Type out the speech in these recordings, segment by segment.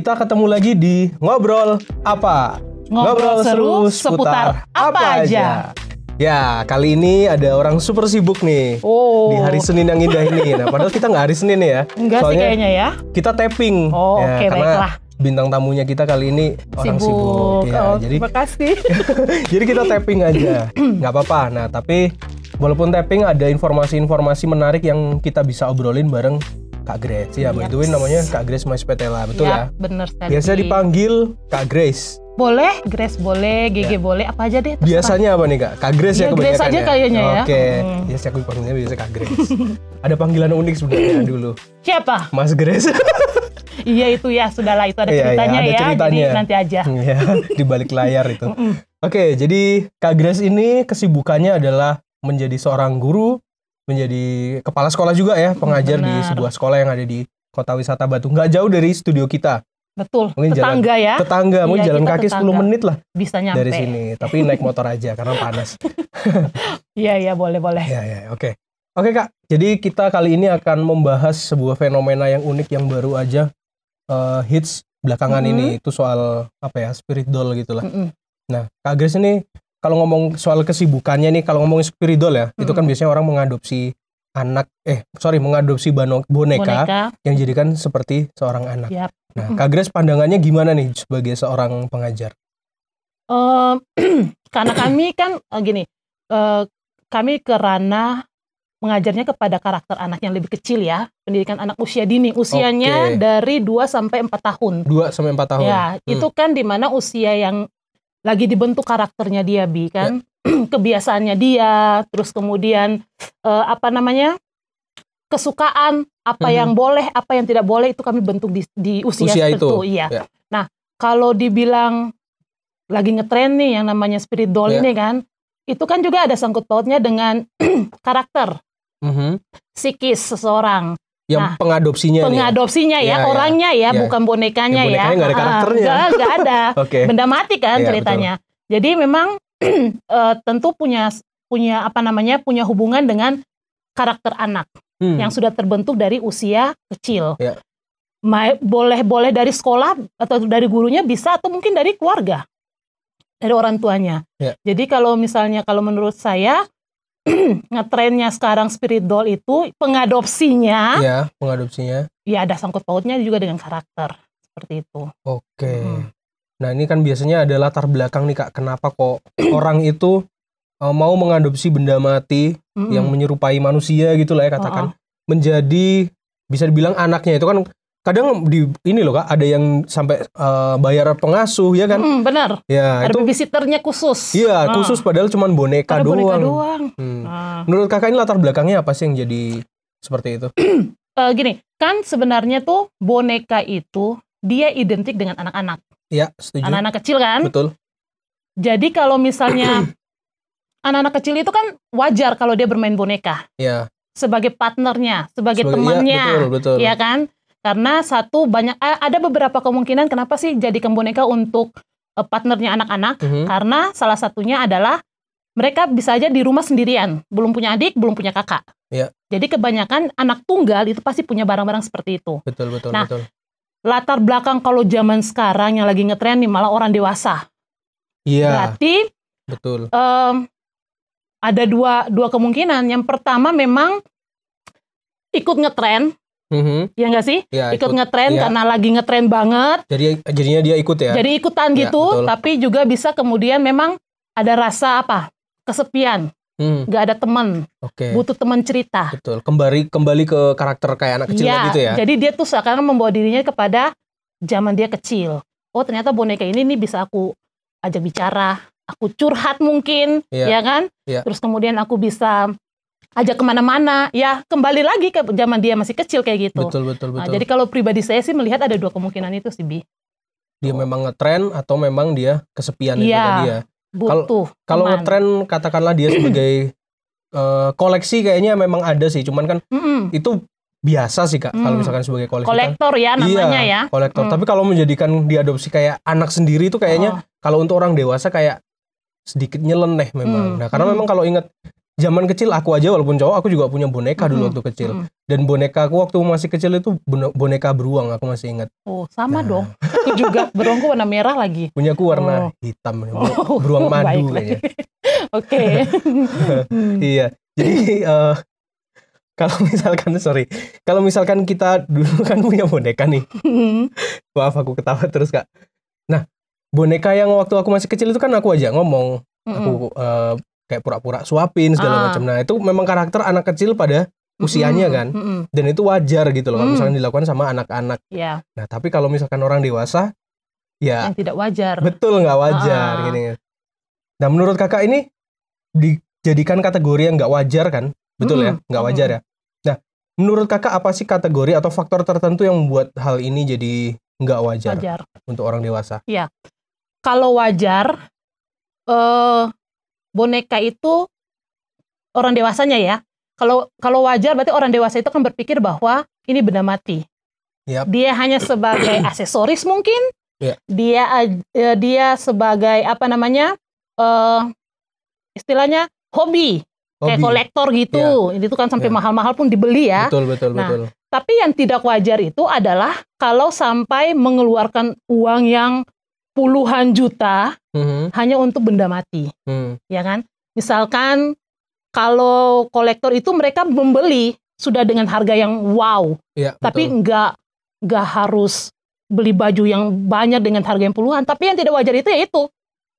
kita ketemu lagi di Ngobrol Apa? Ngobrol seru seputar apa aja. Ya, kali ini ada orang super sibuk nih. Oh. Di hari Senin yang indah ini. Nah, padahal kita nggak hari Senin ya. Enggak Soalnya sih kayaknya ya. kita tapping. Oh, ya, oke, karena baiklah. bintang tamunya kita kali ini orang sibuk. Ya, Oh, jadi terima kasih. jadi kita tapping aja. Nggak apa-apa. Nah, tapi walaupun tapping ada informasi-informasi menarik yang kita bisa obrolin bareng Kak Grace. Ya, by the way namanya Kak Grace Mas Petela, betul ya? Bener sekali. Biasa dipanggil Kak Grace. Boleh, Grace boleh, GG boleh, apa aja deh. terserah. Biasanya apa nih Kak? Kak Grace ya Iya, kebanyakan Grace aja ya? kayaknya ya. Oke, biasa aku dipanggilnya biasa Kak Grace. Ada panggilan unik sebenarnya dulu. Siapa? Mas Grace. Iya itu ya, sudahlah itu ada Iya, ceritanya ada ya. ceritanya. Jadi nanti aja. Iya, di balik layar itu. Oke, jadi Kak Grace ini kesibukannya adalah menjadi seorang guru, menjadi kepala sekolah juga ya, pengajar di Benar. sebuah sekolah yang ada di Kota Wisata Batu. Nggak jauh dari studio kita. Betul. Mungkin Tetangga ya. Tetangga, mungkin Iya, jalan kita kaki tetangga. 10 menit lah Bisa nyampe. dari sini. Tapi naik motor aja karena panas. Iya, boleh. Ya, oke. Oke Kak, jadi kita kali ini akan membahas sebuah fenomena yang unik yang baru aja hits belakangan ini. Itu soal apa ya, spirit doll gitu lah. Nah, Kak Grace ini kalau ngomong soal kesibukannya nih, kalau ngomongin spirit doll ya, itu kan biasanya orang mengadopsi mengadopsi boneka yang jadikan seperti seorang anak. Yap. Nah, Kak Grace pandangannya gimana nih sebagai seorang pengajar? Karena kami kan kami ke ranah mengajarnya kepada karakter anak yang lebih kecil ya, pendidikan anak usia dini, usianya Oke. dari 2 sampai 4 tahun. 2 sampai 4 tahun. Ya, itu kan dimana usia yang lagi dibentuk karakternya dia, Bi, kan? Kebiasaannya dia, terus kemudian kesukaan, apa yang boleh, apa yang tidak boleh, itu kami bentuk di usia seperti itu. Iya. Ya. Nah, kalau dibilang lagi ngetren nih yang namanya spirit doll ini kan, itu kan juga ada sangkut pautnya dengan karakter psikis seseorang. Yang pengadopsinya ya, orangnya ya, bukan bonekanya ya. Bonekanya nggak ada karakternya. Nggak ada. Oke. Benda mati kan Iya, ceritanya. Jadi memang tentu punya hubungan dengan karakter anak yang sudah terbentuk dari usia kecil. Ya. Boleh dari sekolah atau dari gurunya bisa, atau mungkin dari keluarga, dari orang tuanya. Ya. Jadi kalau menurut saya ngetrennya sekarang spirit doll itu pengadopsinya. Ya, pengadopsinya. Ya ada sangkut pautnya juga dengan karakter seperti itu. Oke. Nah, ini kan biasanya ada latar belakang nih Kak, kenapa kok orang itu mau mengadopsi benda mati yang menyerupai manusia gitu lah ya katakan, menjadi bisa dibilang anaknya. Itu kan kadang ini loh Kak, ada yang sampai bayar pengasuh ya kan? Benar. Ya, ada itu babysitternya khusus. Iya, khusus padahal cuma boneka doang. Menurut Kakak ini latar belakangnya apa sih yang jadi seperti itu? Gini, kan sebenarnya tuh boneka itu dia identik dengan anak-anak. Iya, setuju. Anak-anak kecil kan? Betul. Jadi kalau misalnya anak-anak kecil itu kan wajar kalau dia bermain boneka. Iya. Sebagai partnernya, sebagai temannya. Betul. Iya kan? Karena ada beberapa kemungkinan kenapa sih jadikan boneka untuk partnernya anak-anak. Karena salah satunya adalah mereka bisa aja di rumah sendirian, belum punya adik, belum punya kakak. Iya. Jadi kebanyakan anak tunggal itu pasti punya barang-barang seperti itu. Betul. Nah, latar belakang kalau zaman sekarang yang lagi ngetren nih malah orang dewasa. Iya. Berarti betul. ada dua kemungkinan. Yang pertama memang ikut ngetren. Ya nggak sih? Ya, ikut ngetren karena lagi ngetren banget. Jadinya dia ikut ya? Jadi ikutan gitu, tapi juga bisa kemudian memang ada rasa kesepian, nggak ada teman, butuh teman cerita. Betul, kembali ke karakter kayak anak kecil gitu ya? Jadi dia tuh sekarang membawa dirinya kepada zaman dia kecil. Oh ternyata boneka ini bisa aku ajak bicara, aku curhat mungkin, ya kan? Terus kemudian aku bisa ajak kemana-mana, ya kembali lagi ke zaman dia masih kecil kayak gitu. Betul. Nah, jadi kalau pribadi saya sih melihat ada 2 kemungkinan itu sih, Bi. Dia memang ngetren atau memang dia kesepian itu tadi ya? Butuh. Kalau ngetren katakanlah dia sebagai koleksi kayaknya memang ada sih, cuman kan itu biasa sih Kak, kalau misalkan sebagai koleksi. Kolektor kan, ya namanya ya. Kolektor. Tapi kalau menjadikan diadopsi kayak anak sendiri itu kayaknya kalau untuk orang dewasa kayak sedikit nyeleneh memang. Nah, karena memang kalau ingat zaman kecil aku aja walaupun cowok aku juga punya boneka dulu waktu kecil. Dan boneka aku waktu masih kecil itu boneka beruang, aku masih ingat. Oh, sama dong. Aku juga beruangku warna merah lagi. Punyaku warna hitam, beruang madu kayaknya. Oke. Iya. Jadi kalau misalkan kita dulu kan punya boneka nih. Maaf aku ketawa terus Kak. Nah, boneka yang waktu aku masih kecil itu kan aku aja ngomong. Aku kayak pura-pura suapin segala macam. Nah, itu memang karakter anak kecil pada usianya kan. Dan itu wajar gitu loh kalau misalkan dilakukan sama anak-anak. Yeah. Nah, tapi kalau misalkan orang dewasa ya yang tidak wajar. Betul, nggak wajar gini. Nah, menurut Kakak ini dijadikan kategori yang nggak wajar kan? Betul ya? Nggak wajar ya? Nah, menurut Kakak apa sih kategori atau faktor tertentu yang membuat hal ini jadi nggak wajar untuk orang dewasa? Iya. Kalau wajar boneka itu orang dewasanya ya. Kalau wajar berarti orang dewasa itu kan berpikir bahwa ini benda mati. Yep. Dia hanya sebagai aksesoris mungkin. Yeah. Dia sebagai apa namanya? Istilahnya hobi. Kayak kolektor gitu. Itu kan sampai mahal-mahal pun dibeli ya. Betul. Tapi yang tidak wajar itu adalah kalau sampai mengeluarkan uang yang puluhan juta hanya untuk benda mati, ya kan? Misalkan kalau kolektor itu mereka membeli sudah dengan harga yang wow, tapi nggak harus beli baju yang banyak dengan harga yang puluhan. Tapi yang tidak wajar itu yaitu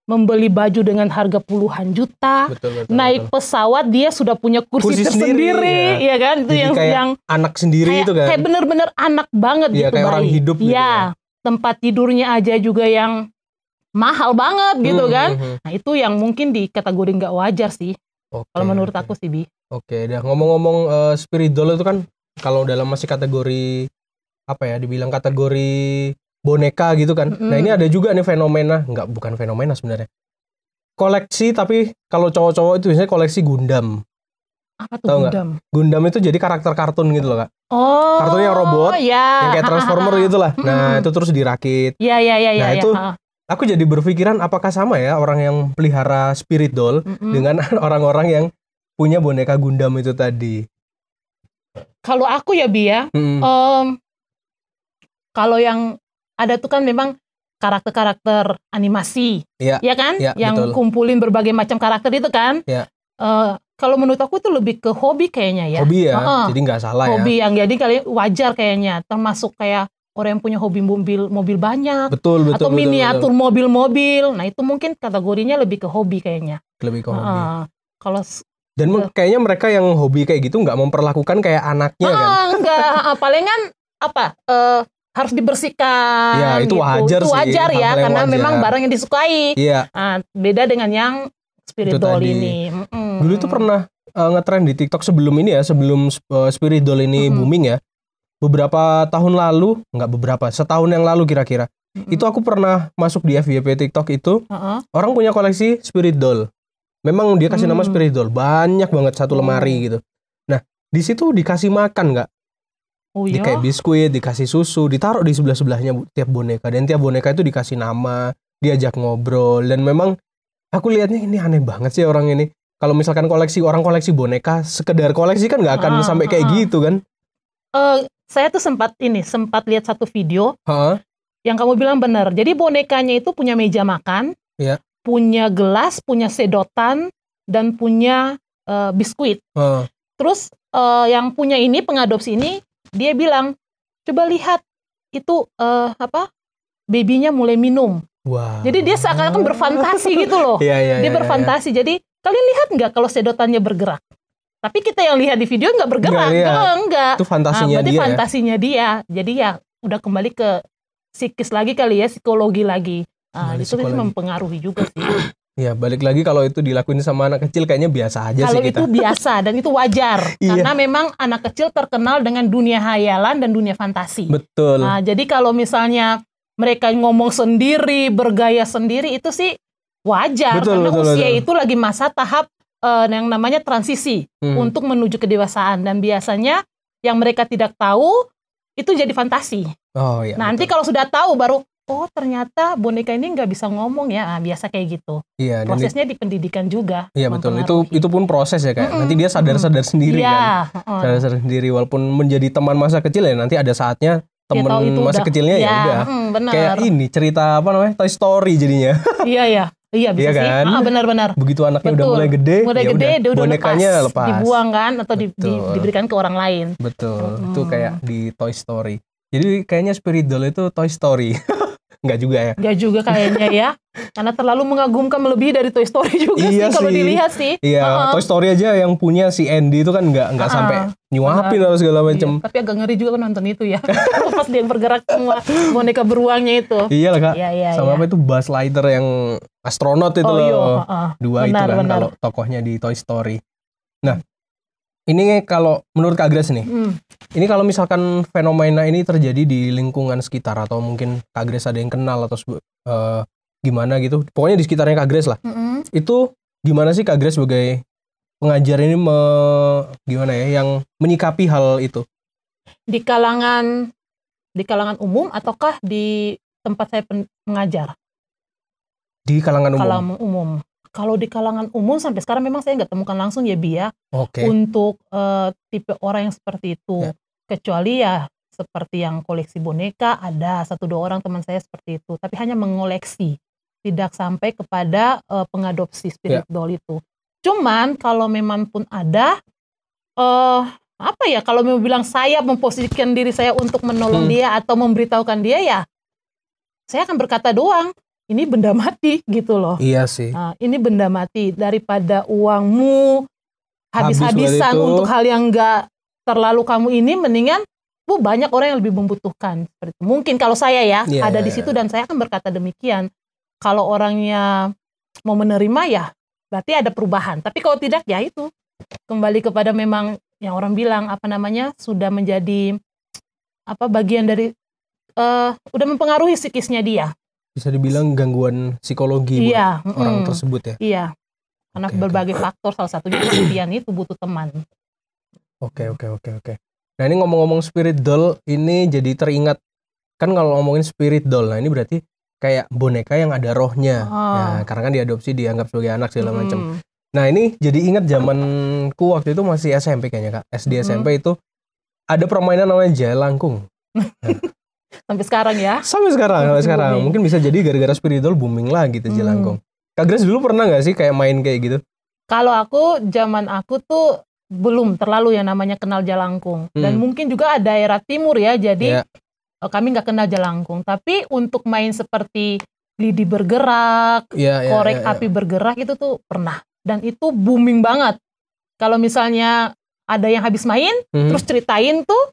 membeli baju dengan harga puluhan juta, naik pesawat dia sudah punya kursi tersendiri, ya kan? Itu yang anak sendiri kayak, itu kan? Kayak bener-bener anak banget gitu, kayak orang hidup gitu ya. Tempat tidurnya aja juga yang mahal banget gitu kan. Nah itu yang mungkin di kategori nggak wajar sih. Kalau menurut aku sih, Bi. Dah ngomong-ngomong spirit doll itu kan kalau dalam masih kategori apa ya, dibilang kategori boneka gitu kan. Nah ini ada juga nih fenomena, bukan fenomena sebenarnya. Koleksi, tapi kalau cowok-cowok itu biasanya koleksi Gundam. Apa tuh Gundam? Gundam itu jadi karakter kartun gitu loh Kak. Oh. Kartunnya robot, yang kayak Transformer gitu lah. Nah itu terus dirakit. Iya. Nah itu aku jadi berpikiran apakah sama ya orang yang pelihara spirit doll dengan orang-orang yang punya boneka Gundam itu tadi. Kalau aku ya Bi ya, kalau yang ada tuh kan memang karakter-karakter animasi, ya kan? Yang betul. Kumpulin berbagai macam karakter itu kan. Kalau menurut aku itu lebih ke hobi kayaknya ya. Hobi ya, jadi nggak salah hobi ya. Yang jadi kali wajar kayaknya, termasuk kayak orang yang punya hobi mobil banyak. Betul. Atau miniatur mobil-mobil. Nah itu mungkin kategorinya lebih ke hobi kayaknya. Lebih ke hobi. Kalau dan kayaknya mereka yang hobi kayak gitu nggak memperlakukan kayak anaknya kan? Enggak, palingan harus dibersihkan. Ya itu gitu. wajar itu sih. Wajar ya, karena wajar. Memang barang yang disukai. Iya. Beda dengan yang spirit doll ini. Dulu tuh pernah ngetrend di TikTok sebelum ini ya, sebelum spirit doll ini booming ya. Beberapa tahun lalu, setahun yang lalu kira-kira. Itu aku pernah masuk di FYP TikTok itu, orang punya koleksi spirit doll. Memang dia kasih nama spirit doll, banyak banget satu lemari gitu. Nah, di situ dikasih makan nggak? Oh iya? Kayak biskuit, dikasih susu, ditaruh di sebelah-sebelahnya tiap boneka. Dan tiap boneka itu dikasih nama, diajak ngobrol. Dan memang aku lihatnya ini aneh banget sih orang ini. Kalau misalkan orang koleksi boneka, sekedar koleksi kan nggak akan sampai kayak gitu kan? Saya tuh sempat lihat satu video yang kamu bilang benar. Jadi bonekanya itu punya meja makan, punya gelas, punya sedotan, dan punya biskuit. Terus yang punya ini, pengadopsi ini, dia bilang, coba lihat itu babynya mulai minum. Wow. Jadi dia seakan-akan berfantasi gitu loh. Dia berfantasi. Jadi kalian lihat nggak kalau sedotannya bergerak? Tapi kita yang lihat di video nggak bergerak, enggak. Itu fantasinya berarti dia. Fantasinya dia. Jadi ya udah kembali ke psikis lagi kali ya, psikologi lagi. Itu mempengaruhi juga sih. Ya balik lagi kalau itu dilakuin sama anak kecil kayaknya biasa aja kalau sih kita. Kalau itu biasa dan itu wajar. Karena memang anak kecil terkenal dengan dunia hayalan dan dunia fantasi. Betul. Jadi kalau misalnya mereka ngomong sendiri, bergaya sendiri, itu sih wajar. Karena usia itu lagi masa tahap yang namanya transisi untuk menuju kedewasaan. Dan biasanya yang mereka tidak tahu itu jadi fantasi. Oh iya. Nanti kalau sudah tahu baru oh ternyata boneka ini nggak bisa ngomong ya, biasa kayak gitu. Iya, prosesnya di pendidikan juga. Iya betul, itu pun proses ya kayak nanti dia sadar sendiri kan, sadar sendiri walaupun menjadi teman masa kecil ya nanti ada saatnya teman masa kecilnya ya udah. Kayak ini cerita apa namanya Toy Story jadinya. Iya bisa sih. Kan? Benar-benar. Begitu anaknya udah mulai gede, dia udah bonekanya lepas. Dibuang kan atau diberikan ke orang lain. Betul. Itu kayak di Toy Story. Jadi kayaknya spirit doll itu Toy Story. Enggak juga ya? Enggak juga kayaknya ya. Karena terlalu mengagumkan melebihi dari Toy Story juga iya sih kalau dilihat sih. Iya, Toy Story aja yang punya si Andy itu kan enggak sampai nyuapin atau segala macam. Iya, tapi agak ngeri juga nonton itu ya. Pas dia bergerak semua boneka beruangnya itu. Iya lah Kak. Sama apa itu Buzz Lightyear yang astronot itu loh. Dua benar, itu kan kalau tokohnya di Toy Story. Nah, ini kalau menurut Kak Grace nih, ini kalau misalkan fenomena ini terjadi di lingkungan sekitar atau mungkin Kak Grace ada yang kenal atau gimana gitu, pokoknya di sekitarnya Kak Grace lah, itu gimana sih Kak Grace sebagai pengajar ini gimana ya, yang menyikapi hal itu? Di kalangan umum ataukah di tempat saya mengajar? Di kalangan umum. Kalau di kalangan umum sampai sekarang memang saya nggak temukan langsung ya Bia untuk tipe orang yang seperti itu. Kecuali ya seperti yang koleksi boneka, ada 1-2 orang teman saya seperti itu. Tapi hanya mengoleksi, tidak sampai kepada pengadopsi spirit doll itu. Cuman kalau memang pun ada, kalau mau bilang saya memposisikan diri saya untuk menolong dia atau memberitahukan dia ya, saya akan berkata doang. Ini benda mati gitu loh. Iya sih. Nah, ini benda mati, daripada uangmu habis-habisan untuk hal yang enggak terlalu kamu ini, mendingan banyak orang yang lebih membutuhkan. Seperti itu. Mungkin kalau saya ya ada di situ dan saya akan berkata demikian. Kalau orangnya mau menerima ya berarti ada perubahan. Tapi kalau tidak ya itu kembali kepada memang yang orang bilang sudah menjadi bagian dari udah mempengaruhi psikisnya dia. Bisa dibilang gangguan psikologi buat orang tersebut ya? Iya, karena berbagai faktor, salah satunya kesepian itu butuh teman. Oke. Nah ini ngomong-ngomong spirit doll, ini jadi teringat, kan kalau ngomongin spirit doll, nah ini berarti kayak boneka yang ada rohnya. Nah, karena kan diadopsi, dianggap sebagai anak segala macam. Nah ini jadi ingat zamanku waktu itu masih SMP kayaknya Kak, SD SMP itu ada permainan namanya Jalangkung. Sampai sekarang ya? Sampai sekarang. Mungkin bisa jadi gara-gara spirit doll booming lah gitu Jalangkung. Kak Grace dulu pernah gak sih kayak main kayak gitu? Kalau zaman aku tuh belum terlalu yang namanya kenal Jalangkung. Dan mungkin juga daerah timur ya, jadi kami gak kenal Jalangkung. Tapi untuk main seperti lidi bergerak, korek api bergerak itu tuh pernah. Dan itu booming banget. Kalau misalnya ada yang habis main, terus ceritain tuh,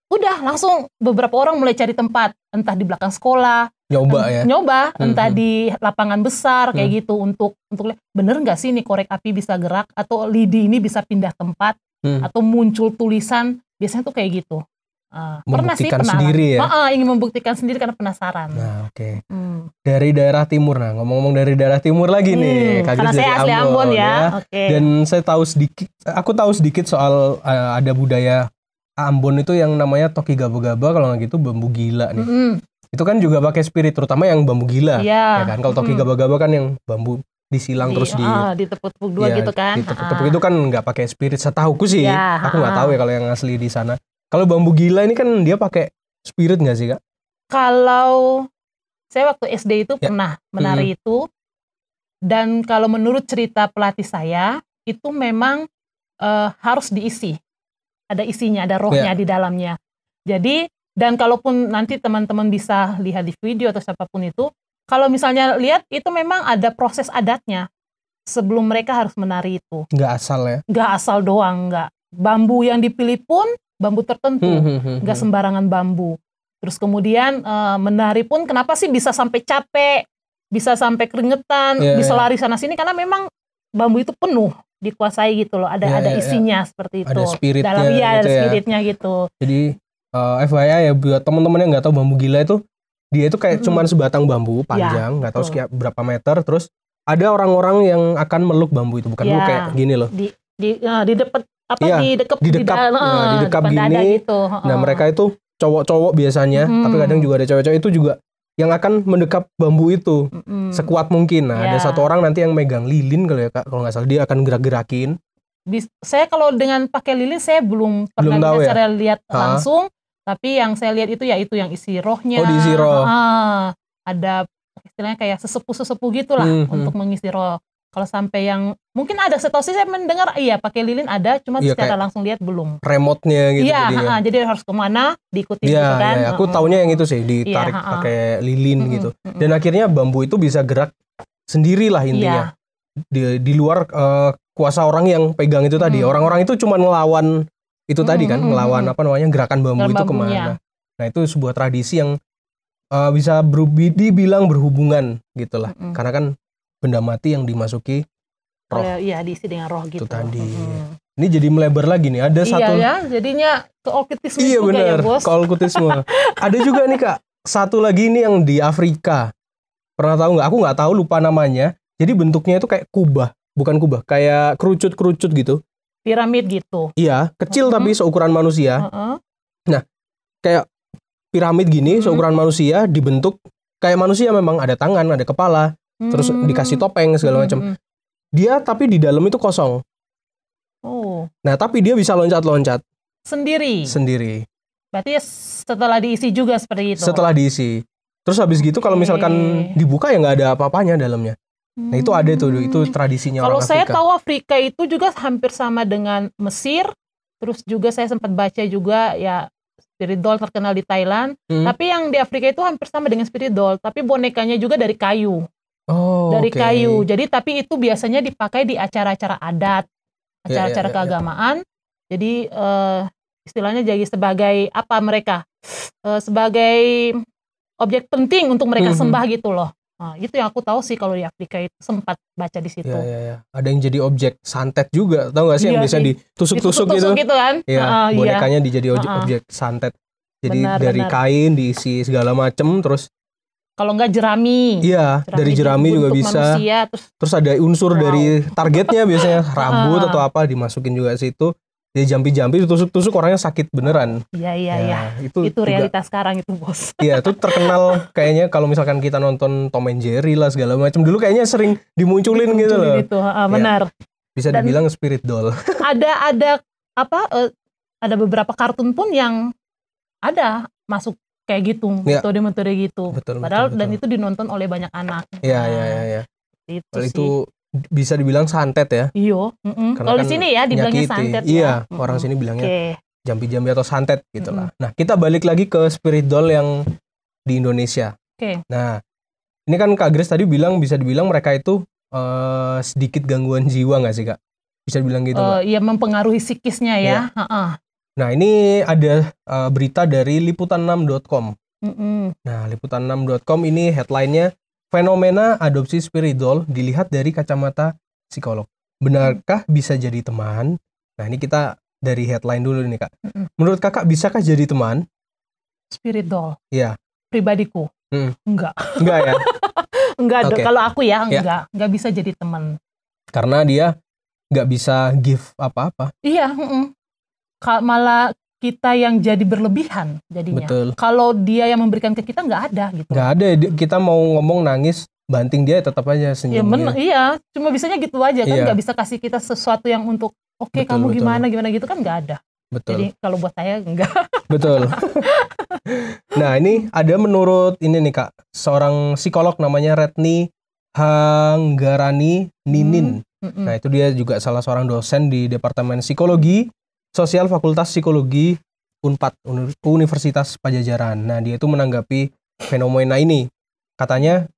udah langsung beberapa orang mulai cari tempat, entah di belakang sekolah, nyoba, entah di lapangan besar kayak gitu untuk bener nggak sih nih korek api bisa gerak atau lidi ini bisa pindah tempat atau muncul tulisan, biasanya tuh kayak gitu. Pernah sendiri ya? Ingin membuktikan sendiri karena penasaran. Nah dari daerah timur, ngomong-ngomong dari daerah timur lagi nih, karena saya asli Ambon ya. Dan saya aku tahu sedikit soal ada budaya Ambon itu yang namanya toki gaba-gaba, kalau nggak gitu bambu gila nih. Itu kan juga pakai spirit, terutama yang bambu gila, ya kan? Kalau toki gaba-gaba kan yang bambu disilang terus ditepuk-tepuk dua gitu kan. Ditepuk-tepuk itu kan nggak pakai spirit, setahuku sih. Aku nggak tahu ya kalau yang asli di sana. Kalau bambu gila ini kan dia pakai spirit nggak sih Kak? Kalau saya waktu SD itu pernah menari itu, dan kalau menurut cerita pelatih saya itu memang harus diisi. Ada isinya, ada rohnya di dalamnya. Jadi, dan kalaupun nanti teman-teman bisa lihat di video atau siapapun itu, kalau misalnya lihat itu memang ada proses adatnya sebelum mereka harus menari itu. Nggak asal ya? Nggak asal doang, nggak. Bambu yang dipilih pun bambu tertentu, nggak sembarangan bambu. Terus kemudian menari pun kenapa sih bisa sampai capek, bisa sampai keringetan, bisa lari sana sini karena memang bambu itu penuh. Dikuasai gitu loh, ada isinya seperti itu. Ada spiritnya, ada spiritnya gitu. Jadi FYI ya buat teman-teman yang nggak tahu bambu gila itu, dia itu kayak cuman sebatang bambu panjang, nggak tahu sekian berapa meter, terus ada orang-orang yang akan meluk bambu itu, bukan meluk kayak gini loh. Di dekap gini. Gitu. Nah mereka itu cowok-cowok biasanya, tapi kadang juga ada cewek-cewek itu juga yang akan mendekap bambu itu sekuat mungkin. Nah, ada satu orang nanti yang megang lilin kalau nggak salah, dia akan gerak-gerakin. Saya kalau dengan pakai lilin saya belum pernah lihat langsung, tapi yang saya lihat itu yang isi rohnya. Oh, diisi roh. Ada istilahnya kayak sesepuh gitulah untuk mengisi roh. Kalau sampai yang mungkin ada, setahu saya mendengar pakai lilin ada, cuma secara langsung lihat belum. Remote-nya gitu. Iya, jadi harus kemana diikuti gitu kan. Iya, aku taunya yang itu sih, ditarik pakai lilin gitu. Dan akhirnya bambu itu bisa gerak sendiri lah intinya. Di luar kuasa orang yang pegang itu tadi. Orang-orang itu cuma ngelawan itu tadi kan, ngelawan gerakan bambu itu kemana. Nah, itu sebuah tradisi yang bisa dibilang berhubungan gitulah. Karena kan benda mati yang dimasuki roh. Iya, diisi dengan roh gitu. Itu tadi. Ini jadi melebar lagi nih. Ada satu. Iya ya, jadinya ke okultisme juga bener, ya bos. Ke okultisme. Ada juga nih Kak, satu lagi nih yang di Afrika. Pernah tahu nggak? Aku nggak tahu, lupa namanya. Jadi bentuknya itu kayak kubah, bukan kubah, kayak kerucut-kerucut gitu. Piramid gitu. Iya, kecil tapi seukuran manusia. Nah, kayak piramid gini, seukuran manusia, dibentuk kayak manusia, memang ada tangan, ada kepala. Terus dikasih topeng segala macam. Dia tapi di dalam itu kosong. Oh. Nah, tapi dia bisa loncat-loncat. Sendiri. Berarti setelah diisi juga seperti itu. Setelah diisi. Terus habis gitu kalau misalkan dibuka ya nggak ada apa-apanya dalamnya. Nah, itu ada tuh, itu tradisinya orang Afrika. Kalau saya tahu Afrika itu juga hampir sama dengan Mesir. Terus juga saya sempat baca juga ya spirit doll terkenal di Thailand. Tapi yang di Afrika itu hampir sama dengan spirit doll, tapi bonekanya juga dari kayu. Kayu. Jadi tapi itu biasanya dipakai di acara-acara adat, acara-acara keagamaan. Jadi istilahnya jadi sebagai apa mereka? Sebagai objek penting untuk mereka sembah gitu loh. Nah, itu yang aku tahu sih kalau di Afrika itu, sempat baca di situ. Iya. Ada yang jadi objek santet juga, tahu nggak sih yang bisa ditusuk-tusuk gitu kan? Iya, bonekanya dijadi objek santet. Jadi dari kain diisi segala macem, terus kalau nggak jerami. Iya, dari jerami juga bisa. Manusia, terus ada unsur dari targetnya biasanya rambut atau apa dimasukin juga situ. Dia jampi-jampi ditusuk-tusuk, orangnya sakit beneran. Iya. Itu realitas sekarang itu, bos. Iya, itu terkenal kayaknya kalau misalkan kita nonton Tom and Jerry lah segala macam. Dulu kayaknya sering dimunculin gitu loh. Benar. Bisa dibilang spirit doll. Ada beberapa kartun pun yang ada masuk kayak gitu, metode-metode gitu. Betul. Dan itu dinonton oleh banyak anak. Iya. Itu bisa dibilang santet ya. Iya. Kalau di sini ya dibilangnya santet. Iya, orang sini bilangnya jampi-jampi atau santet gitulah. Nah, kita balik lagi ke spirit doll yang di Indonesia. Nah, ini kan Kak Grace tadi bisa dibilang mereka itu sedikit gangguan jiwa nggak sih Kak? Bisa dibilang gitu nggak? Iya, mempengaruhi psikisnya ya. Nah, ini ada berita dari liputan6.com. Nah, liputan6.com ini headline-nya, fenomena adopsi spirit doll dilihat dari kacamata psikolog. Benarkah bisa jadi teman? Nah, ini kita dari headline dulu nih Kak. Menurut Kakak, bisakah jadi teman? Spirit doll? Iya. Pribadiku? Enggak ya? Enggak, kalau aku ya enggak bisa jadi teman. Karena dia nggak bisa give apa-apa. Iya, malah kita yang jadi berlebihan jadinya. Betul. Kalau dia yang memberikan ke kita nggak ada gitu. Nggak ada, kita mau ngomong nangis, banting dia tetap aja senyum. Iya, cuma bisanya gitu aja kan, nggak bisa kasih kita sesuatu yang untuk kamu gimana gitu kan nggak ada. Betul. Jadi kalau buat saya enggak. Betul. Nah, ini ada menurut ini nih Kak, seorang psikolog namanya Retni Hanggarani Ninin. Nah, itu dia juga salah seorang dosen di Departemen Psikologi Sosial Fakultas Psikologi Unpad Universitas Pajajaran. Nah, dia itu menanggapi fenomena ini. Katanya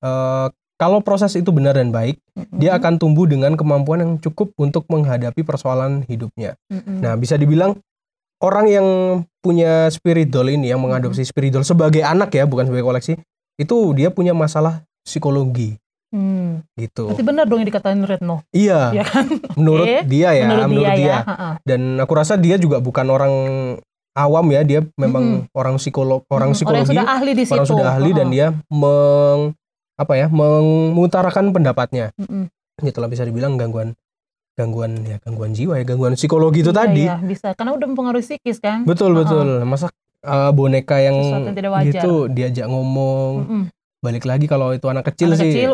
kalau proses itu benar dan baik, dia akan tumbuh dengan kemampuan yang cukup untuk menghadapi persoalan hidupnya. Nah, bisa dibilang orang yang punya spirit doll ini, yang mengadopsi spirit doll sebagai anak ya, bukan sebagai koleksi, itu dia punya masalah psikologi. Gitu. Berarti benar dong yang dikatain Retno. Iya. Ya kan? Menurut dia ya, menurut dia. Ya. Dan aku rasa dia juga bukan orang awam ya, dia memang orang psikologi, orang sudah ahli di situ. Orang sudah ahli dan dia mengutarakan pendapatnya. Itulah bisa dibilang gangguan jiwa ya, gangguan psikologi itu tadi. Iya, bisa. Karena udah mempengaruhi psikis kan. Betul. Masa boneka yang gitu diajak ngomong. balik lagi kalau itu anak kecil sih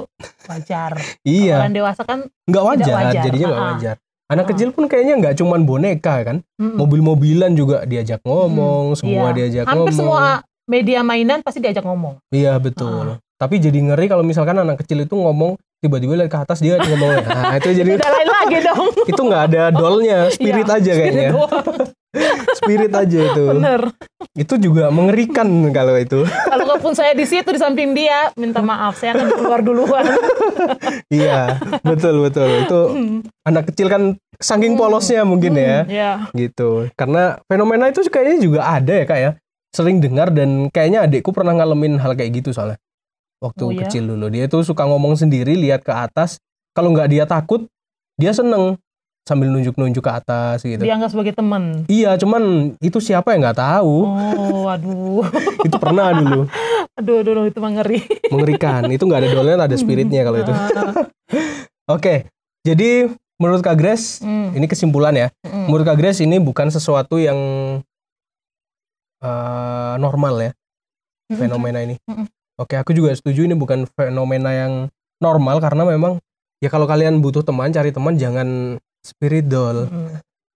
wajar. Iya. Orang dewasa kan nggak wajar, jadinya nggak wajar. Anak kecil pun kayaknya nggak cuman boneka kan, mobil-mobilan juga diajak ngomong, semua diajak hampir ngomong. Hampir semua media mainan pasti diajak ngomong. Iya betul. Tapi jadi ngeri kalau misalkan anak kecil itu ngomong tiba-tiba lihat ke atas dia ngomong. Nah itu jadi udah lain lagi dong. Itu nggak ada dollnya, spirit aja kayaknya. Spirit aja itu. Bener. Itu juga mengerikan kalau itu. Kalau pun saya di situ di samping dia, minta maaf, saya akan keluar duluan. Iya, betul. Itu anak kecil kan saking polosnya mungkin ya. Gitu. Karena fenomena itu kayaknya juga ada ya Kak ya. Sering dengar dan kayaknya adikku pernah ngalamin hal kayak gitu soalnya. Waktu kecil dulu. Dia tuh suka ngomong sendiri, lihat ke atas. Kalau nggak dia takut, dia seneng. Sambil nunjuk-nunjuk ke atas gitu. Dianggap sebagai teman. Iya, cuman itu siapa yang nggak tahu. Oh, aduh. Itu pernah dulu. Aduh, itu mengeri. Mengerikan. Itu nggak ada dolnya, ada spiritnya kalau itu. Oke, jadi menurut Kak Grace, ini kesimpulan ya. Menurut Kak Grace ini bukan sesuatu yang normal ya, fenomena ini. Oke, aku juga setuju ini bukan fenomena yang normal karena memang ya kalau kalian butuh teman, cari teman jangan spirit doll.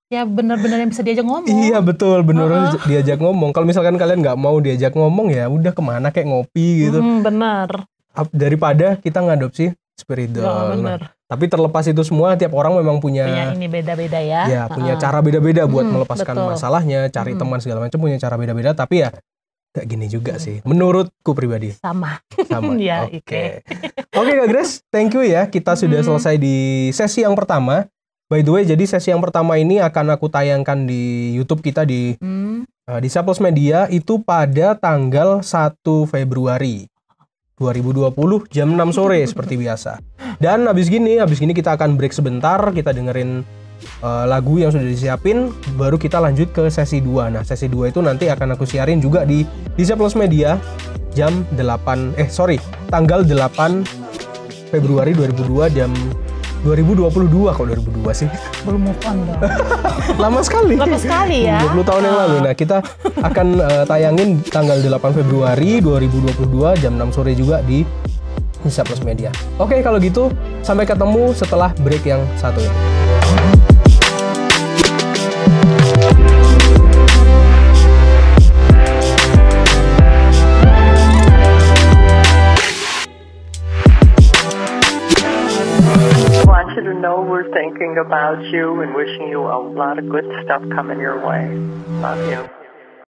Ya benar-benar yang bisa diajak ngomong. Iya betul, benar diajak ngomong. Kalau misalkan kalian nggak mau diajak ngomong ya udah kemana kayak ngopi gitu. Benar. Daripada kita ngadopsi spirit doll. Nah, tapi terlepas itu semua, tiap orang memang punya ini beda-beda ya. Ya punya cara beda-beda buat melepaskan masalahnya, cari teman segala macam punya cara beda-beda. Tapi ya kayak gini juga sih, menurutku pribadi. Sama. Ya, Oke, Kak Grace, thank you ya. Kita sudah selesai di sesi yang pertama. By the way, jadi sesi yang pertama ini akan aku tayangkan di YouTube kita di Saplos Media itu pada tanggal 1 Februari 2020 jam 6 sore seperti biasa. Dan habis gini kita akan break sebentar, kita dengerin lagu yang sudah disiapin, baru kita lanjut ke sesi 2. Nah, sesi 2 itu nanti akan aku siarin juga di Saplos Media jam tanggal 8 Februari 2002 jam 2022 kok 2002 sih? Belum move on dong. Lama sekali ya. 20 tahun yang lalu. Nah, kita akan tayangin tanggal 8 Februari 2022 jam 6 sore juga di Saplos Media. Oke, kalau gitu sampai ketemu setelah break yang satu ini. To know we're thinking about you and wishing you a lot of good stuff coming your way. Love you.